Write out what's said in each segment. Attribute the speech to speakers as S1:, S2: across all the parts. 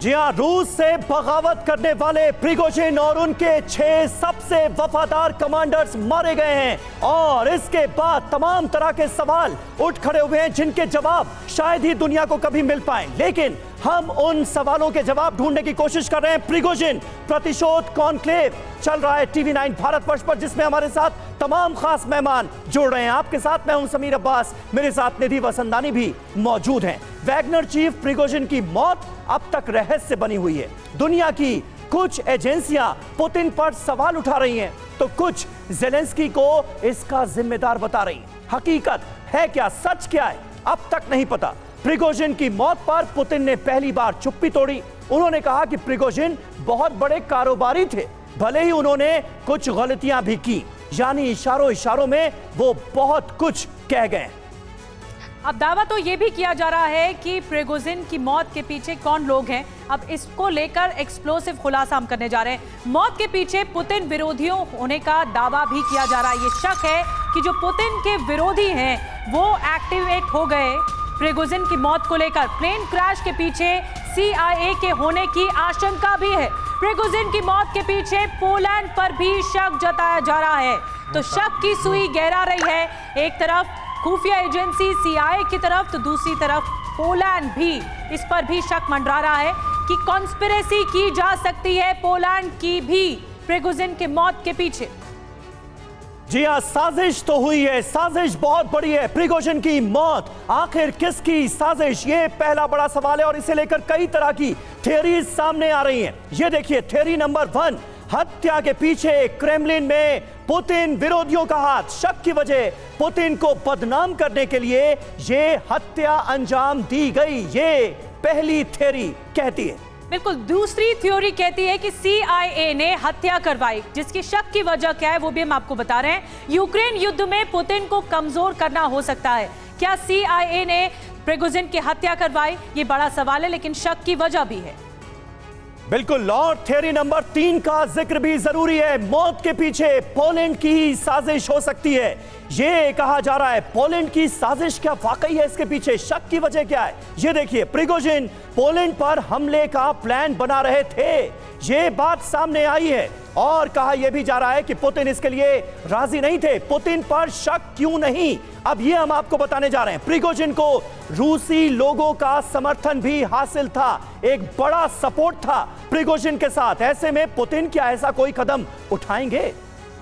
S1: जी हां, रूस से बगावत करने वाले प्रिगोजिन और उनके 6 सबसे वफादार कमांडर्स मारे गए हैं और इसके बाद तमाम तरह के सवाल उठ खड़े हुए हैं जिनके जवाब शायद ही दुनिया को कभी मिल पाए। लेकिन हम उन सवालों के जवाब ढूंढने की कोशिश कर रहे हैं। प्रिगोजिन प्रतिशोध कॉन्क्लेव चल रहा है टीवी 9 भारतवर्ष पर, जिसमें हमारे साथ तमाम खास मेहमान जुड़ रहे हैं। आपके साथ मैं हूं समीर अब्बास, मेरे साथ निधि वसंदानी भी मौजूद हैं। वैगनर चीफ प्रिगोजिन की मौत अब तक रहस्य बनी हुई है। दुनिया की कुछ एजेंसियां पुतिन पर सवाल उठा रही हैं, तो कुछ ज़ेलेंस्की को इसका जिम्मेदार बता रही हैं। हकीकत है क्या, सच क्या है, अब तक नहीं पता। प्रिगोजिन की मौत पर पुतिन ने पहली बार चुप्पी तोड़ी। उन्होंने कहा कि प्रिगोजिन बहुत बड़े कारोबारी थे, भले ही उन्होंने कुछ गलतियां भी की, यानी इशारों इशारों में वो बहुत कुछ कह गए।
S2: अब दावा तो ये भी किया जा रहा है कि प्रिगोजिन की मौत के पीछे कौन लोग हैं। अब इसको लेकर एक्सप्लोसिव खुलासा हम करने जा रहे हैं। मौत के पीछे पुतिन विरोधियों होने का दावा भी किया जा रहा है। ये शक है कि जो पुतिन के विरोधी हैं वो एक्टिवेट हो गए प्रिगोजिन की मौत को लेकर। प्लेन क्रैश के पीछे CIA के होने की आशंका भी है। प्रिगोजिन की मौत के पीछे पोलैंड पर भी शक जताया जा रहा है। तो शक की सुई गहरा रही है। एक तरफ खुफिया एजेंसी CIA की तरफ, तो दूसरी तरफ पोलैंड भी, इस पर भी शक मंडरा रहा है कि कॉन्स्पिरेसी की जा सकती है पोलैंड की भी प्रिगोजिन के मौत के पीछे।
S1: जी हां, साजिश तो हुई है, साजिश बहुत बड़ी है। प्रिगोजिन की मौत आखिर किसकी साजिश, ये पहला बड़ा सवाल है और इसे लेकर कई तरह की थियरीज सामने आ रही हैं। ये देखिए, थियरी नंबर 1, हत्या के पीछे क्रेमलिन में पुतिन विरोधियों का हाथ। शक की वजह पुतिन को बदनाम करने के लिए ये हत्या अंजाम दी गई, ये पहली थियरी कहती है।
S2: बिल्कुल, दूसरी थ्योरी कहती है कि CIA ने हत्या करवाई, जिसकी शक की वजह क्या है वो भी हम आपको बता रहे हैं। यूक्रेन युद्ध में पुतिन को कमजोर करना हो सकता है। क्या CIA ने प्रिगोजिन की हत्या करवाई, ये बड़ा सवाल है, लेकिन शक की वजह भी है।
S1: बिल्कुल, और थियरी नंबर 3 का जिक्र भी जरूरी है। मौत के पीछे पोलैंड की ही साजिश हो सकती है, ये कहा जा रहा है। पोलैंड की साजिश क्या वाकई है इसके पीछे, शक की वजह क्या है? ये देखिए, प्रिगोजिन पोलैंड पर हमले का प्लान बना रहे थे, ये बात सामने आई है। और कहा यह भी जा रहा है कि पुतिन इसके लिए राजी नहीं थे। पुतिन पर शक क्यों नहीं, अब ये हम आपको बताने जा रहे हैं। प्रिगोजिन को रूसी लोगों का समर्थन भी हासिल था, एक बड़ा सपोर्ट था प्रिगोजिन के साथ। ऐसे में पुतिन क्या ऐसा कोई कदम उठाएंगे?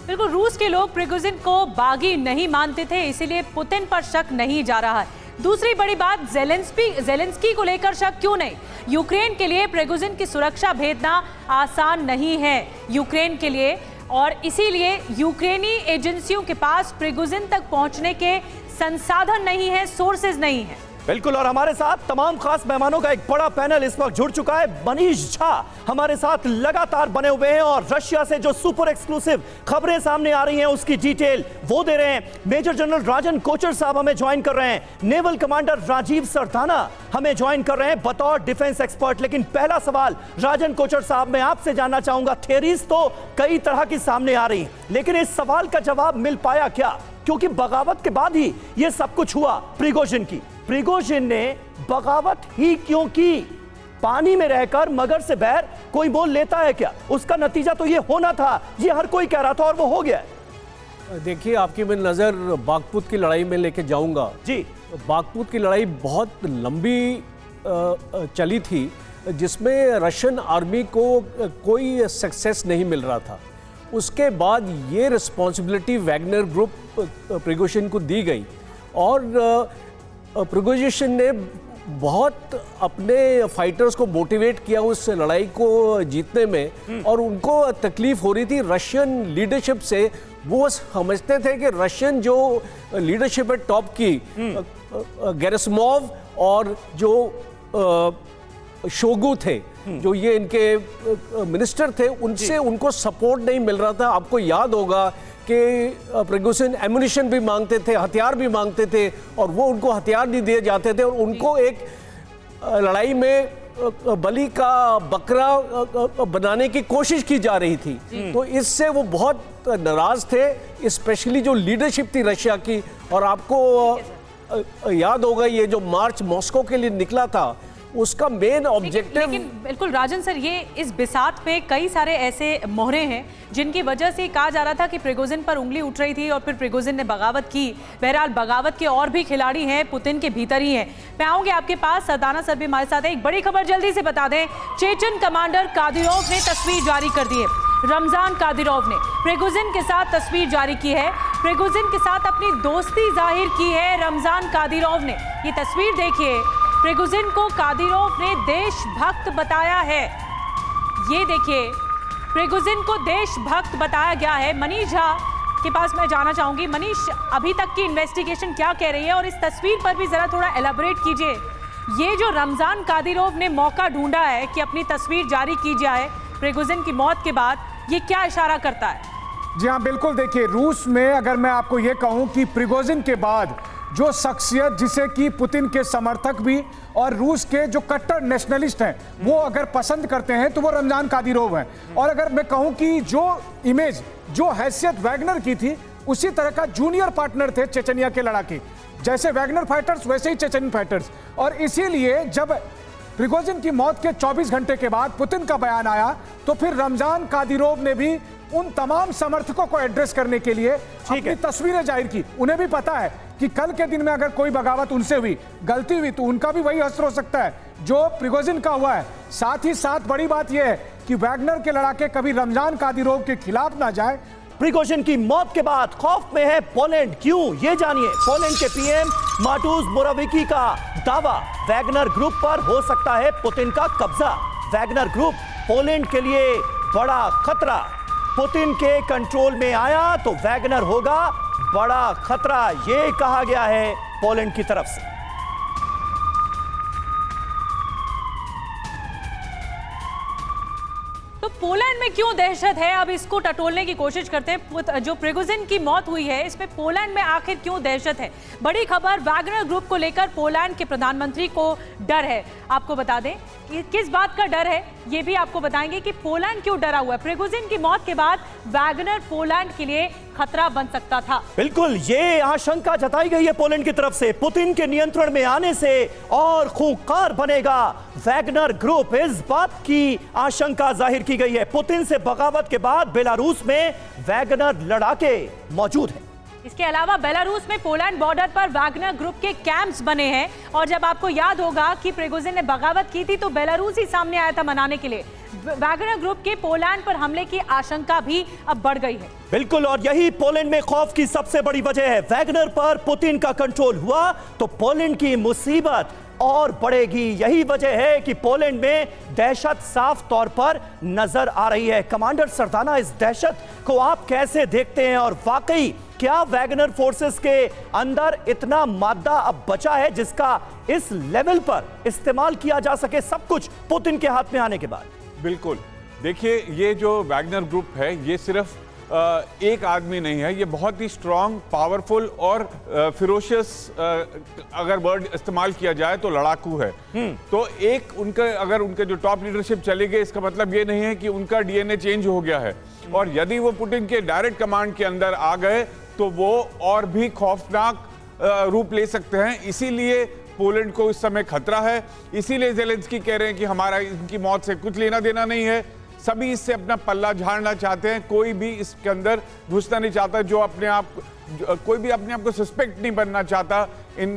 S2: बिल्कुल, रूस के लोग प्रिगोजिन को बागी नहीं मानते थे, इसीलिए पुतिन पर शक नहीं जा रहा है। दूसरी बड़ी बात, ज़ेलेंस्की को लेकर शक क्यों नहीं? यूक्रेन के लिए प्रिगोजिन की सुरक्षा भेजना आसान नहीं है यूक्रेन के लिए, और इसीलिए यूक्रेनी एजेंसियों के पास प्रिगोजिन तक पहुंचने के संसाधन नहीं है, सोर्सेज नहीं है।
S1: बिल्कुल, और हमारे साथ तमाम खास मेहमानों का एक बड़ा पैनल इस वक्त जुड़ चुका है। मनीष झा हमारे साथ लगातार बने हुए हैं और रशिया से जो सुपर एक्सक्लूसिव खबरें सामने आ रही हैं उसकी डिटेल वो दे रहे हैं। मेजर जनरल राजन कोचर साहब हमें ज्वाइन कर रहे हैं। नेवल कमांडर राजीव सरदाना हमें ज्वाइन कर रहे हैं बतौर डिफेंस एक्सपर्ट। लेकिन पहला सवाल राजन कोचर साहब, मैं आपसे जानना चाहूंगा, थियरीज तो कई तरह की सामने आ रही हैं, लेकिन इस सवाल का जवाब मिल पाया क्या? क्योंकि बगावत के बाद ही यह सब कुछ हुआ प्रिगोजिन की। प्रिगोजिन ने बगावत ही क्यों की? पानी में रहकर मगर से बैर कोई मोल लेता है क्या? उसका नतीजा तो ये होना था, ये हर कोई कह रहा था और वो हो गया।
S3: देखिए, आपकी मैं नज़र बागपुत की लड़ाई में लेके जाऊंगा जी। बागपुत की लड़ाई बहुत लंबी चली थी, जिसमें रशियन आर्मी को कोई सक्सेस नहीं मिल रहा था। उसके बाद ये रिस्पॉन्सिबिलिटी वैगनर ग्रुप प्रिगोजिन को दी गई और प्रिगोजिन ने बहुत अपने फाइटर्स को मोटिवेट किया उस लड़ाई को जीतने में, और उनको तकलीफ हो रही थी रशियन लीडरशिप से। वो समझते थे कि रशियन जो लीडरशिप है टॉप की, गेरासिमोव और जो शोगु थे, जो ये इनके मिनिस्टर थे, उनसे उनको सपोर्ट नहीं मिल रहा था। आपको याद होगा कि प्रिगोजिन एम्यूनिशन भी मांगते थे, हथियार भी मांगते थे, और वो उनको हथियार नहीं दिए जाते थे, और उनको एक लड़ाई में बलि का बकरा बनाने की कोशिश की जा रही थी। तो इससे वो बहुत नाराज थे, स्पेशली जो लीडरशिप थी रशिया की। और आपको याद होगा, ये जो मार्च मॉस्को के लिए निकला था, उसका मेन ऑब्जेक्टिव।
S2: लेकिन बिल्कुल राजन सर, ये इस बिसात में कई सारे ऐसे मोहरे हैं जिनकी वजह से कहा जा रहा था कि प्रिगोजिन पर उंगली उठ रही थी और फिर प्रिगोजिन ने बगावत की। बहरहाल बगावत के और भी खिलाड़ी हैं, पुतिन के भीतर ही हैं। मैं आऊंगी आपके पास, सरदाना सर भी हमारे साथ है। एक बड़ी खबर जल्दी से बता दें, चेचन कमांडर कादिरोव ने तस्वीर जारी कर दी है। रमजान कादिरोव ने प्रिगोजिन के साथ तस्वीर जारी की है, प्रिगोजिन के साथ अपनी दोस्ती जाहिर की है रमजान कादिरोव ने। ये तस्वीर देखिए, प्रिगोजिन को कादिरोव ने देशभक्त बताया है। ये देखिए, प्रिगोजिन को देशभक्त बताया गया है। मनीष झा के पास मैं जाना चाहूंगी। मनीष, अभी तक की इन्वेस्टिगेशन क्या कह रही है और इस तस्वीर पर भी जरा थोड़ा एलाबोरेट कीजिए। ये जो रमजान कादिरोव ने मौका ढूंढा है कि अपनी तस्वीर जारी की जाए प्रिगोजिन की मौत के बाद, ये क्या इशारा करता है?
S4: जी हाँ, बिल्कुल। देखिए, रूस में अगर मैं आपको ये कहूं कि प्रिगोजिन के बाद जो शख्सियत जिसे कि पुतिन के समर्थक भी और रूस के जो कट्टर नेशनलिस्ट हैं वो अगर पसंद करते हैं तो वो रमजान कादिरोव हैं। और अगर मैं कहूं कि जो इमेज, जो हैसियत वैगनर की थी, उसी तरह का जूनियर पार्टनर थे चेचनिया के लड़ाके। जैसे वैगनर फाइटर्स वैसे ही चेचन फाइटर्स। और इसीलिए जब प्रिगोजिन की मौत के 24 घंटे के बाद पुतिन का बयान आया तो फिर रमजान कादिरोव ने भी उन तमाम समर्थकों को एड्रेस करने के लिए अपनी तस्वीरें जाहिर की। उन्हें भी पता है कि कल के दिन में अगर कोई बगावत उनसे हुई, गलती हुई, तो उनका भी वही असर हो सकता है जो प्रिगोजिन का हुआ है। साथ ही साथ बड़ी बात यह है कि वैगनर के लड़ाके कभी रमजान कादिरोव के खिलाफ ना जाए।
S1: प्रिगोजिन की मौत के बाद खौफ में है पोलैंड, क्यों? ये जानिए। पोलैंड के पीएम माटुस मोराविकी का दावा, वैगनर ग्रुप पर हो सकता है पुतिन का कब्जा। वैगनर ग्रुप पोलैंड के लिए बड़ा खतरा। पुतिन के कंट्रोल में आया तो वैगनर होगा बड़ा खतरा, ये कहा गया है पोलैंड की तरफ से।
S2: तो पोलैंड में क्यों दहशत है, अब इसको टटोलने की कोशिश करते हैं। जो प्रिगोजिन की मौत हुई है, इसमें पोलैंड में आखिर क्यों दहशत है? बड़ी खबर, वैगनर ग्रुप को लेकर पोलैंड के प्रधानमंत्री को डर है। आपको बता दें कि किस बात का डर है, ये भी आपको बताएंगे कि पोलैंड क्यों डरा हुआ है। प्रिगोजिन की मौत के बाद वैगनर पोलैंड के लिए खतरा बन सकता था।
S1: बिल्कुल, ये आशंका जताई गई है पोलैंड की तरफ से। पुतिन के नियंत्रण में आने से और खूंखार बनेगा वैगनर ग्रुप, इस बात की आशंका जाहिर की गई है। पुतिन से बगावत के बाद बेलारूस में वैगनर लड़ाके मौजूद हैं।
S2: इसके अलावा बेलारूस में पोलैंड बॉर्डर पर वैगनर ग्रुप के कैंप्स बने हैं। और जब आपको याद होगा कि प्रिगोजिन ने बगावत की थी तो बेलारूस ही सामने आया था मनाने के लिए। वैगनर ग्रुप के पोलैंड पर हमले की आशंका भी अब बढ़ गई है।
S1: बिल्कुल, और यही पोलैंड में खौफ की सबसे बड़ी वजह है। वैगनर पर पुतिन का कंट्रोल हुआ तो पोलैंड की मुसीबत और बढ़ेगी। यही वजह है कि पोलैंड में दहशत साफ तौर पर नजर आ रही है। कमांडर सरदाना, इस दहशत को आप कैसे देखते हैं और वाकई क्या वैगनर फोर्सेस के अंदर इतना मादा अब बचा है जिसका इस लेवल पर इस्तेमाल किया जा सके, सब कुछ पुतिन के हाथ में आने के बाद?
S5: बिल्कुल, देखिए, ये जो वैगनर ग्रुप है ये सिर्फ एक आदमी नहीं है, ये बहुत ही स्ट्रांग, पावरफुल और फिरोशियस, अगर वर्ड इस्तेमाल किया जाए तो लड़ाकू है। तो एक उनका, अगर उनके जो टॉप लीडरशिप चली गई, इसका मतलब ये नहीं है कि उनका डीएनए चेंज हो गया है। और यदि वो पुतिन के डायरेक्ट कमांड के अंदर आ गए तो वो और भी खौफनाक रूप ले सकते हैं। इसीलिए पोलैंड को इस समय खतरा है। इसीलिए ज़ेलेंस्की कह रहे हैं कि हमारा इनकी मौत से कुछ लेना देना नहीं है। सभी इससे अपना पल्ला झाड़ना चाहते हैं, कोई भी इसके अंदर घुसना नहीं चाहता, जो अपने आप, कोई भी अपने आप को सस्पेक्ट नहीं बनना चाहता इन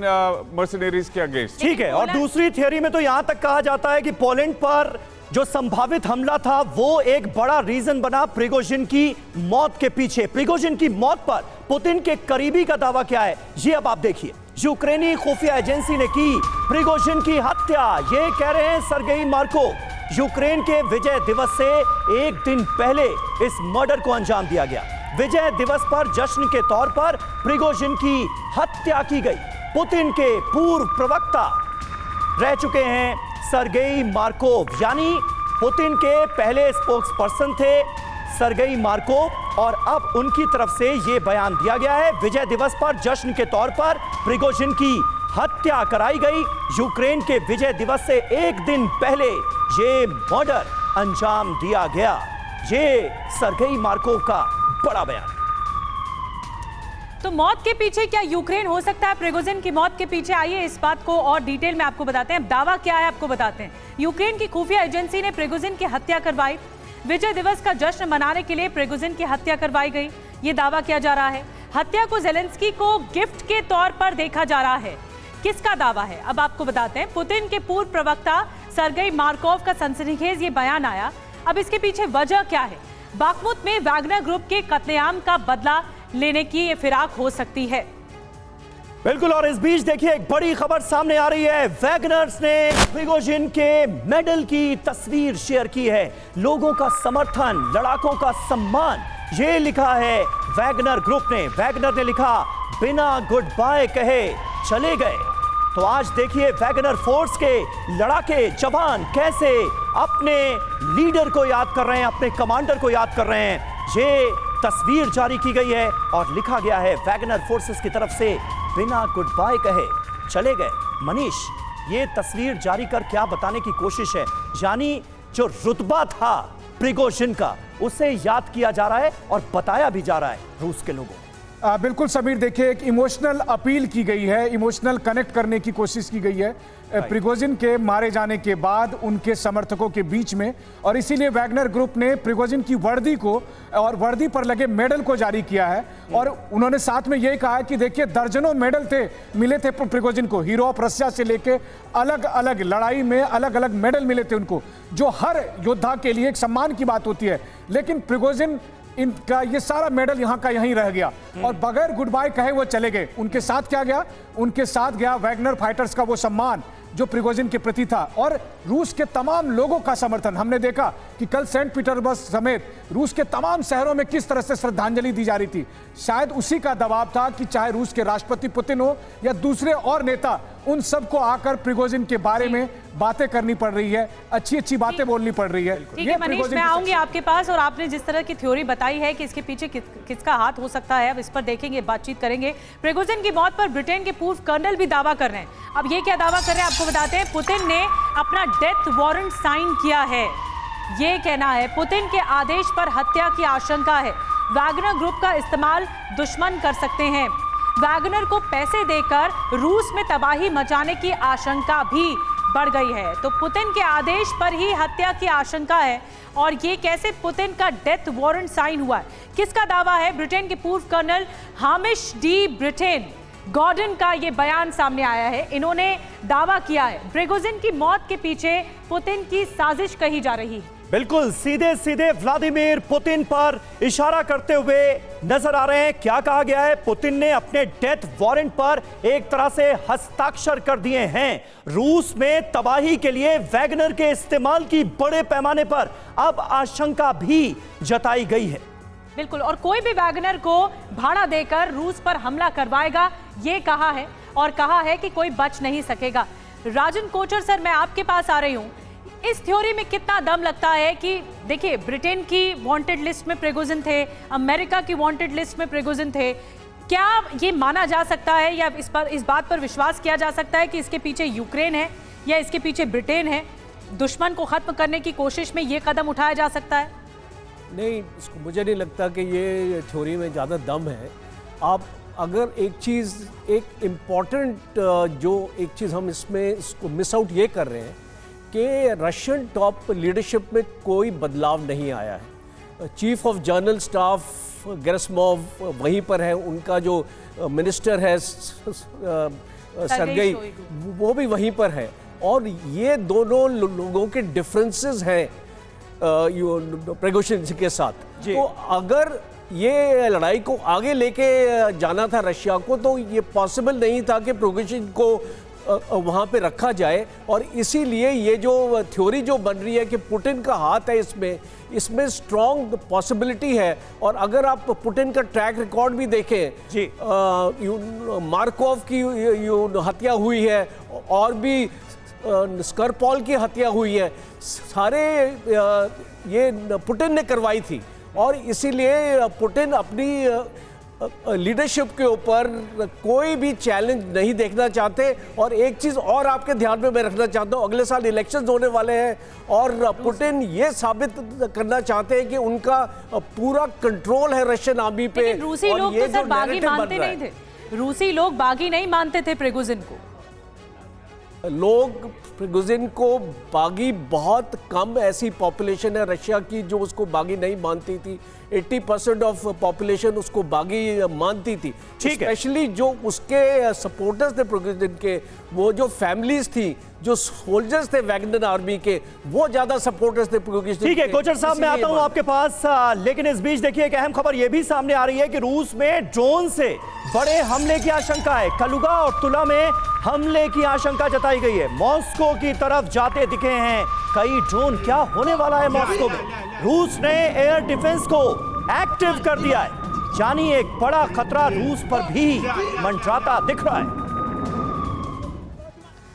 S5: मर्सिनरीज के अगेंस्ट।
S1: ठीक है, और दूसरी थियोरी में तो यहां तक कहा जाता है कि पोलैंड पर जो संभावित हमला था वो एक बड़ा रीजन बना प्रिगोजिन की मौत के पीछे। प्रिगोजिन की मौत पर पुतिन के करीबी का दावा क्या है, ये अब आप देखिए। यूक्रेनी खुफिया एजेंसी ने की प्रिगोजिन की हत्या, ये कह रहे हैं सर्गेई मार्कोव। यूक्रेन के विजय दिवस से एक दिन पहले इस मर्डर को अंजाम दिया गया। विजय दिवस पर जश्न के तौर पर प्रिगोजिन की हत्या की गई। पुतिन के पूर्व प्रवक्ता रह चुके हैं सर्गेई मार्कोव, यानी पुतिन के पहले स्पोक्स पर्सन थे सर्गेई मार्कोव, और अब उनकी तरफ से यह बयान दिया गया है विजय दिवस पर जश्न के तौर पर प्रिगोजिन की हत्या कराई गई। यूक्रेन के विजय दिवस से एक दिन पहले ये मर्डर अंजाम दिया गया। ये सर्गेई मार्कोव का बड़ा बयान।
S2: तो मौत के पीछे क्या यूक्रेन हो सकता है? प्रिगोजिन की मौत के पीछे आइए इस बात को और डिटेल में आपको बताते हैं। दावा क्या है आपको बताते हैं। यूक्रेन की खुफिया एजेंसी ने प्रिगोजिन की हत्या करवाई। विजय दिवस का जश्न मनाने के लिए प्रिगोजिन की हत्या करवाई गई, ये दावा किया जा रहा है। हत्या को जेलेंस्की को गिफ्ट के तौर पर देखा जा रहा है। किसका दावा है अब आपको बताते हैं। पुतिन के पूर्व प्रवक्ता सर्गेई मार्कोव का सनसनीखेज ये बयान आया। अब इसके पीछे वजह क्या है? बाखमुत में वैगनर ग्रुप के कत्लेआम का बदला लेने की ये फिराक हो सकती है।
S1: बिल्कुल, और इस बीच देखिए एक बड़ी खबर सामने आ रही है। वैगनर्स ने प्रिगोजिन के मेडल की तस्वीर शेयर की है। लोगों का समर्थन, लड़ाकों का सम्मान, ये लिखा है वैगनर ग्रुप ने। वैगनर ने लिखा, बिना गुड बाय कहे चले गए। तो आज देखिए वैगनर फोर्स के लड़ाके जवान कैसे अपने लीडर को याद कर रहे हैं, अपने कमांडर को याद कर रहे हैं। ये तस्वीर जारी की गई है और लिखा गया है वैगनर फोर्सेस की तरफ से, बिना गुड बाय कहे चले गए। मनीष, ये तस्वीर जारी कर क्या बताने की कोशिश है? यानी जो रुतबा था प्रिगोजिन का, उसे याद किया जा रहा है और बताया भी जा रहा है रूस के लोगों को।
S4: बिल्कुल समीर, देखिए एक इमोशनल अपील की गई है, इमोशनल कनेक्ट करने की कोशिश की गई है प्रिगोजिन के मारे जाने के बाद उनके समर्थकों के बीच में, और इसीलिए वैगनर ग्रुप ने प्रिगोजिन की वर्दी को और वर्दी पर लगे मेडल को जारी किया है। और उन्होंने साथ में यह कहा कि देखिए दर्जनों मेडल मिले थे प्रिगोजिन को, हीरो ऑफ रशिया से लेके अलग अलग लड़ाई में अलग अलग मेडल मिले थे उनको, जो हर योद्धा के लिए एक सम्मान की बात होती है। लेकिन प्रिगोजिन इनका ये सारा मेडल यहाँ का यहीं रह गया और बगैर गुड बाय कहे वो चले गए। उनके साथ क्या गया? उनके साथ गया वैगनर फाइटर्स का वो सम्मान जो प्रिगोजिन के प्रति था, और रूस के तमाम लोगों का समर्थन। हमने देखा कि कल सेंट पीटर्सबर्ग समेत रूस के तमाम शहरों में किस तरह से श्रद्धांजलि दी जा रही थी। शायद उसी का दबाव था कि चाहे रूस के राष्ट्रपति पुतिन हो या दूसरे और नेता, उन सबको आकर प्रिगोजिन के बारे में बातें करनी पड़ रही है, अच्छी अच्छी बातें बोलनी पड़ रही है।
S2: ठीक है मनीष, मैं आऊंगी आपके पास, और आपने जिस तरह की थ्योरी बताई है कि इसके पीछे किसका हाथ हो सकता है, अब इस पर देखेंगे, बातचीत करेंगे। प्रिगोजिन की मौत पर ब्रिटेन के पूर्व कर्नल भी दावा कर रहे हैं। अब ये क्या दावा कर रहे हैं आपको बताते हैं। पुतिन ने अपना डेथ वारंट साइन किया है, ये कहना है। पुतिन के आदेश पर हत्या की आशंका है। वैगनर ग्रुप का इस्तेमाल दुश्मन कर सकते हैं। वैगनर को पैसे देकर रूस में तबाही मचाने की आशंका भी बढ़ गई है। तो पुतिन के आदेश पर ही हत्या की आशंका है। और ये कैसे पुतिन का डेथ वारंट साइन हुआ है, किसका दावा है? ब्रिटेन के पूर्व colonel Hamish de Bretton Gordon का ये बयान सामने आया है। इन्होंने दावा किया है प्रिगोजिन की मौत के पीछे पुतिन की साजिश कही जा रही है।
S1: बिल्कुल सीधे सीधे व्लादिमीर पुतिन पर इशारा करते हुए नजर आ रहे हैं। क्या कहा गया है? पुतिन ने अपने डेथ वारंट पर एक तरह से हस्ताक्षर कर दिए हैं। रूस में तबाही के लिए वैगनर के इस्तेमाल की बड़े पैमाने पर अब आशंका भी जताई गई है।
S2: बिल्कुल, और कोई भी वैगनर को भाड़ा देकर रूस पर हमला करवाएगा, ये कहा है, और कहा है कि कोई बच नहीं सकेगा। राजन कोचर सर, मैं आपके पास आ रही हूं। इस थ्योरी में कितना दम लगता है कि देखिए ब्रिटेन की वांटेड लिस्ट में प्रिगोजिन थे, अमेरिका की वांटेड लिस्ट में प्रिगोजिन थे, क्या ये माना जा सकता है या इस बात पर विश्वास किया जा सकता है कि इसके पीछे यूक्रेन है या इसके पीछे ब्रिटेन है? दुश्मन को खत्म करने की कोशिश में ये कदम उठाया जा सकता है?
S3: नहीं, मुझे नहीं लगता कि ये थ्योरी में ज़्यादा दम है। आप अगर एक इम्पॉर्टेंट एक चीज़ हम इसको मिस आउट ये कर रहे हैं कि रशियन टॉप लीडरशिप में कोई बदलाव नहीं आया है। Chief of general staff Gerasimov वहीं पर है, उनका जो मिनिस्टर है सर्गेई, वो भी वहीं पर है, और ये दोनों लोगों के डिफरेंसेस हैं प्रिगोजिन के साथ। तो अगर ये लड़ाई को आगे लेके जाना था रशिया को, तो ये पॉसिबल नहीं था कि प्रिगोजिन को वहाँ पे रखा जाए। और इसीलिए ये जो थ्योरी जो बन रही है कि पुतिन का हाथ है इसमें स्ट्रॉन्ग पॉसिबिलिटी है। और अगर आप पुतिन का ट्रैक रिकॉर्ड भी देखें, मार्कोव की हत्या हुई है और भी स्करपॉल की हत्या हुई है, सारे ये पुतिन ने करवाई थी। और इसीलिए पुतिन अपनी लीडरशिप के ऊपर कोई भी चैलेंज नहीं देखना चाहते। और एक चीज और आपके ध्यान में मैं रखना चाहता हूं, अगले साल इलेक्शंस होने वाले हैं और पुतिन ये साबित करना चाहते हैं कि उनका पूरा कंट्रोल है रशियन आर्मी पे।
S2: लेकिन रूसी
S3: और
S2: लोग
S3: ये
S2: तो सर
S3: जो
S2: बागी
S3: narrative
S2: मानते
S3: बन रहा
S2: नहीं
S3: है,
S2: थे, रूसी लोग बागी नहीं मानते थे प्रिगोजिन को।
S3: लोग प्रिगोजिन को बागी बहुत कम ऐसी पॉपुलेशन है रशिया की जो उसको बागी नहीं मानती थी। 80% ऑफ पॉपुलेशन उसको बागी मानती थी।
S1: ठीक है।
S3: स्पेशली जो उसके सपोर्टर्स थे प्रिगोजिन के, वो जो फैमिलीज थी, जो सोल्जर्स थे वैगनर आर्मी के, वो ज्यादा सपोर्टर्स थे प्रिगोजिन के।
S1: ठीक है कोचर साहब, मैं आता हूं आपके पास, लेकिन इस बीच देखिए एक अहम खबर यह भी सामने आ रही है कि रूस में ड्रोन से बड़े हमले की आशंका है। कलुगा और तुला में हमले की आशंका जताई गई है। मॉस्को की तरफ जाते दिखे हैं कई ड्रोन। क्या होने वाला है मॉस्को में? रूस ने एयर डिफेंस को एक्टिव कर दिया है, यानी एक बड़ा खतरा रूस पर भी मंडराता दिख रहा है।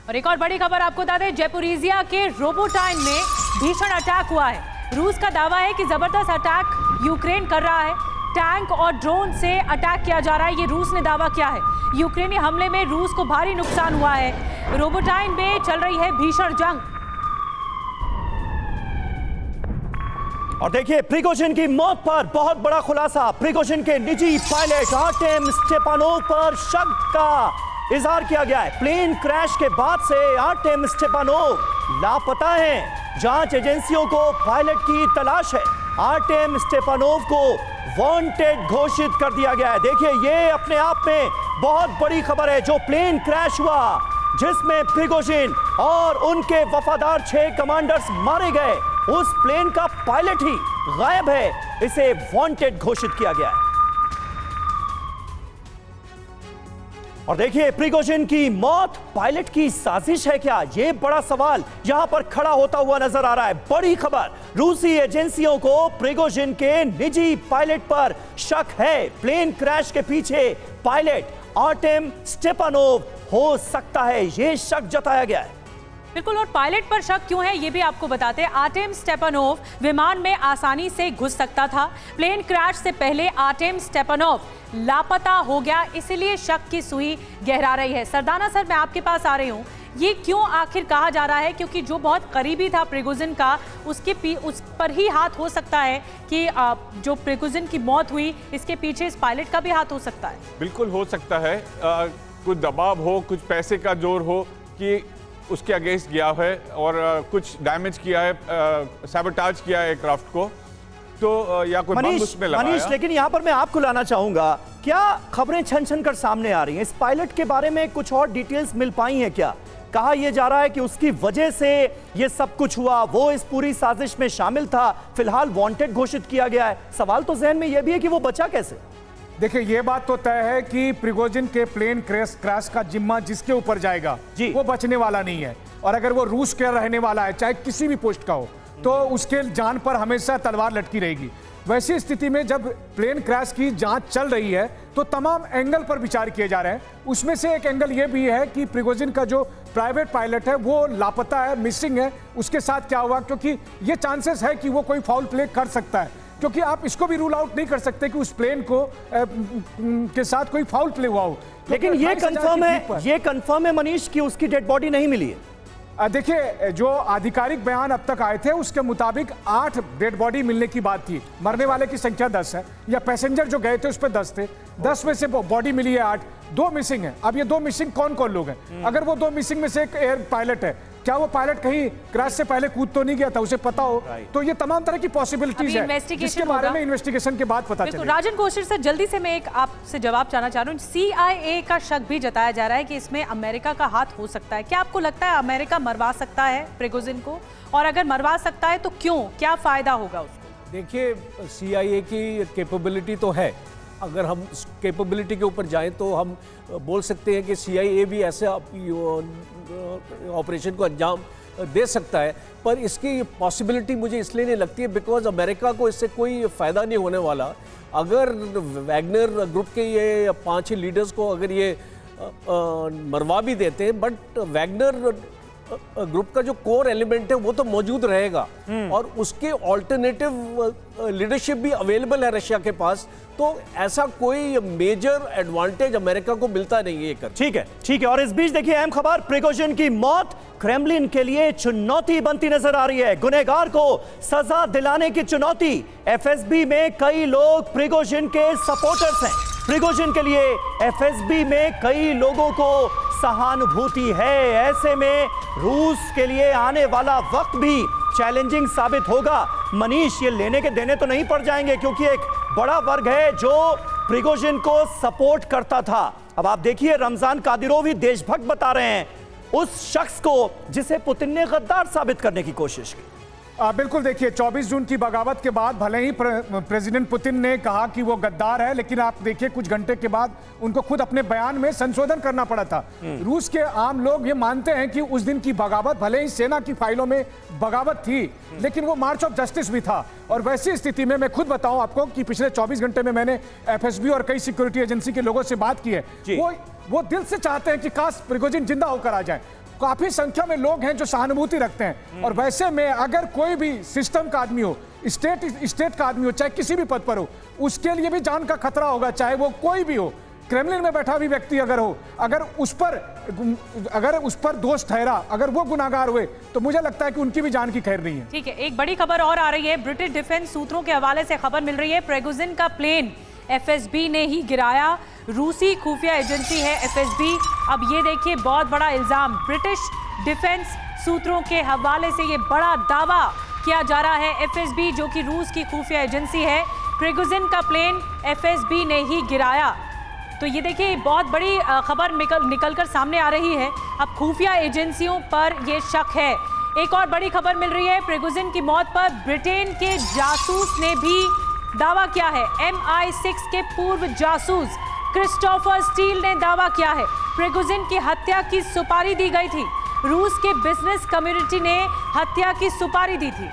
S2: और एक और बड़ी खबर आपको बता दें, जयपुरिजिया के रोबोटाइन में भीषण अटैक हुआ है। रूस का दावा है कि जबरदस्त अटैक यूक्रेन कर रहा है। टैंक और ड्रोन से अटैक किया जा रहा है, ये रूस ने दावा किया है। यूक्रेनी हमले में रूस को भारी नुकसान हुआ है। रोबोटाइन में चल रही है भीषण जंग।
S1: और देखिए प्रिगोजिन की मौत पर बहुत बड़ा खुलासा। प्रिगोजिन के निजी पायलट आर्टेम स्टेपानोव पर शक का इजहार किया गया है। प्लेन क्रैश के बाद से आर्टेम स्टेपानोव लापता हैं। जांच एजेंसियों को पायलट की तलाश है। आर्टेम स्टेपानोव को वांटेड घोषित कर दिया गया है। देखिए ये अपने आप में बहुत बड़ी खबर है। जो प्लेन क्रैश हुआ जिसमें प्रिगोजिन और उनके वफादार 6 कमांडर्स मारे गए, उस प्लेन का पायलट ही गायब है, इसे वांटेड घोषित किया गया है। और देखिए प्रिगोजिन की मौत पायलट की साजिश है क्या? यह बड़ा सवाल यहां पर खड़ा होता हुआ नजर आ रहा है। बड़ी खबर, रूसी एजेंसियों को प्रिगोजिन के निजी पायलट पर शक है। प्लेन क्रैश के पीछे पायलट आर्टेम स्टेपानोव हो सकता है, यह शक जताया गया है।
S2: बिल्कुल, और पायलट पर शक क्यों है ये भी आपको बताते हैं। आर्टेम स्टेपानोव विमान में आसानी से घुस सकता था। प्लेन क्रैश से पहले आर्टेम स्टेपानोव लापता हो गया, इसलिए शक की सुई गहरा रही है। सरदाना सर, मैं आपके पास आ रही हूँ, ये क्यों आखिर कहा जा रहा है? क्योंकि जो बहुत करीबी था प्रिगोजिन का, उस पर ही हाथ हो सकता है कि जो प्रिगोजिन की मौत हुई इसके पीछे इस पायलट का भी हाथ हो सकता है।
S5: बिल्कुल हो सकता है। कुछ दबाव हो, कुछ पैसे का जोर हो कि उसके अगेंस्ट गया है और कुछ डैमेज किया है, सैबोटाज किया है एयरक्राफ्ट को, तो या कोई बम उसमें लगाया।
S1: मनीष, लेकिन यहां पर मैं आपको लाना चाहूंगा, क्या खबरें छन छन कर सामने आ रही हैं? इस पायलट के बारे में कुछ और डिटेल्स मिल पाई हैं क्या? कहा यह जा रहा है कि उसकी वजह से यह सब कुछ हुआ, वो इस पूरी साजिश में शामिल था, फिलहाल वांटेड घोषित किया गया है। सवाल तो जहन में यह भी है कि वो बचा कैसे?
S4: देखिए ये बात तो तय है कि प्रिगोजिन के प्लेन क्रैश का जिम्मा जिसके ऊपर जाएगा वो बचने वाला नहीं है। और अगर वो रूस के रहने वाला है, चाहे किसी भी पोस्ट का हो, तो उसके जान पर हमेशा तलवार लटकी रहेगी। वैसी स्थिति में जब प्लेन क्रैश की जांच चल रही है तो तमाम एंगल पर विचार किए जा रहे हैं। उसमें से एक एंगल ये भी है कि प्रिगोजिन का जो प्राइवेट पायलट है वो लापता है, मिसिंग है। उसके साथ क्या हुआ, क्योंकि ये चांसेस है कि वो कोई फाउल प्ले कर सकता है, क्योंकि आप इसको भी रूल आउट नहीं कर सकते कि उस प्लेन को के साथ कोई फाउल प्ले हुआ हो।
S1: लेकिन ये कंफर्म है मनीष कि उसकी डेड बॉडी नहीं मिली है।
S4: देखिए जो आधिकारिक बयान अब तक आए थे उसके मुताबिक 8 डेड बॉडी मिलने की बात थी। मरने वाले की संख्या 10 है, या पैसेंजर जो गए थे उस पर 10 थे। 10 में से बॉडी मिली है 8, 2 मिसिंग है। अब ये 2 मिसिंग कौन कौन लोग हैं? अगर वो 2 मिसिंग में से एक एयर पायलट है, क्या वो पायलट कहीं क्रैश से पहले कूद तो नहीं गया था, उसे पता हो? तो ये तमाम तरह की पॉसिबिलिटीज है जिसके बारे में इन्वेस्टिगेशन के बाद पता चलेगा।
S2: राजन कोशिश से जल्दी से मैं एक आपसे जवाब चाहना चाह रहा हूँ। CIA का शक भी जताया जा रहा है कि इसमें अमेरिका का हाथ हो सकता है। क्या आपको लगता है अमेरिका मरवा सकता है प्रिगोजिन को? और अगर मरवा सकता है तो क्यों, क्या फायदा होगा उसको?
S3: देखिए CIA की कैपेबिलिटी तो है। अगर हम कैपेबिलिटी के ऊपर जाएं तो हम बोल सकते हैं कि CIA भी ऐसे ऑपरेशन को अंजाम दे सकता है, पर इसकी पॉसिबिलिटी मुझे इसलिए नहीं लगती है बिकॉज अमेरिका को इससे कोई फ़ायदा नहीं होने वाला। अगर वैगनर ग्रुप के ये 5 ही लीडर्स को अगर ये मरवा भी देते हैं, बट वैगनर ग्रुप का जो कोर एलिमेंट है वो तो मौजूद रहेगा और उसके ऑल्टरनेटिव लीडरशिप भी अवेलेबल है रशिया के पास, तो ऐसा कोई मेजर एडवांटेज अमेरिका को मिलता नहीं है कर।
S1: ठीक है। और इस बीच देखिए अहम खबर, प्रिगोजिन की मौत क्रेमलिन के लिए चुनौती बनती नजर आ रही है। गुनहगार को सजा दिलाने की चुनौती। एफएसबी में कई लोग प्रिगोजिन के सपोर्टर्स हैं। प्रिगोजिन के लिए एफएसबी में कई लोगों को सहानुभूति है। ऐसे में रूस के लिए आने वाला वक्त भी चैलेंजिंग साबित होगा। मनीष, ये लेने के देने तो नहीं पड़ जाएंगे, क्योंकि एक बड़ा वर्ग है जो प्रिगोजिन को सपोर्ट करता था। अब आप देखिए, रमजान कादिरोव देशभक्त बता रहे हैं उस शख्स को जिसे पुतिन ने गद्दार साबित करने की कोशिश की।
S4: बिल्कुल, देखिए 24 जून की बगावत के बाद भले ही प्रेसिडेंट पुतिन ने कहा कि वो गद्दार है, लेकिन आप देखिए कुछ घंटे के बाद उनको खुद अपने बयान में संशोधन करना पड़ा था। रूस के आम लोग ये मानते हैं कि उस दिन की बगावत भले ही सेना की फाइलों में बगावत थी, लेकिन वो मार्च ऑफ जस्टिस भी था। और वैसी स्थिति में मैं खुद बताऊं आपको कि पिछले 24 घंटे में मैंने एफएसबी और कई सिक्योरिटी एजेंसी के लोगों से बात की है। वो दिल से चाहते हैं कि काश प्रिगोजिन जिंदा होकर आ जाए। काफी संख्या में लोग हैं जो सहानुभूति रखते हैं। और वैसे में अगर कोई भी सिस्टम का आदमी हो, स्टेट का आदमी हो, चाहे किसी भी पद पर हो, उसके लिए भी जान का खतरा होगा, चाहे वो कोई भी हो। क्रेमलिन में बैठा भी व्यक्ति अगर हो, अगर उस पर दोष ठहरा, अगर वो गुनाहगार हुए, तो मुझे लगता है कि उनकी भी जान की खैर नहीं है।
S2: ठीक है, एक बड़ी खबर और आ रही है। ब्रिटिश डिफेंस सूत्रों के हवाले से खबर मिल रही है, प्रिगोजिन का प्लेन एफएसबी ने ही गिराया। रूसी खुफिया एजेंसी है एफएसबी। अब ये देखिए, बहुत बड़ा इल्जाम ब्रिटिश डिफेंस सूत्रों के हवाले से, ये बड़ा दावा किया जा रहा है। एफएसबी जो कि रूस की खुफिया एजेंसी है, प्रिगोजिन का प्लेन एफएसबी ने ही गिराया। तो ये देखिए, बहुत बड़ी खबर निकलकर सामने आ रही है। अब खुफिया एजेंसियों पर ये शक है। एक और बड़ी खबर मिल रही है, प्रिगोजिन की मौत पर ब्रिटेन के जासूस ने भी दावा किया है। MI6 के पूर्व जासूस क्रिस्टोफर स्टील ने दावा किया है प्रिगोजिन की हत्या की सुपारी दी गई थी। रूस के बिजनेस कम्युनिटी ने हत्या की सुपारी दी थी।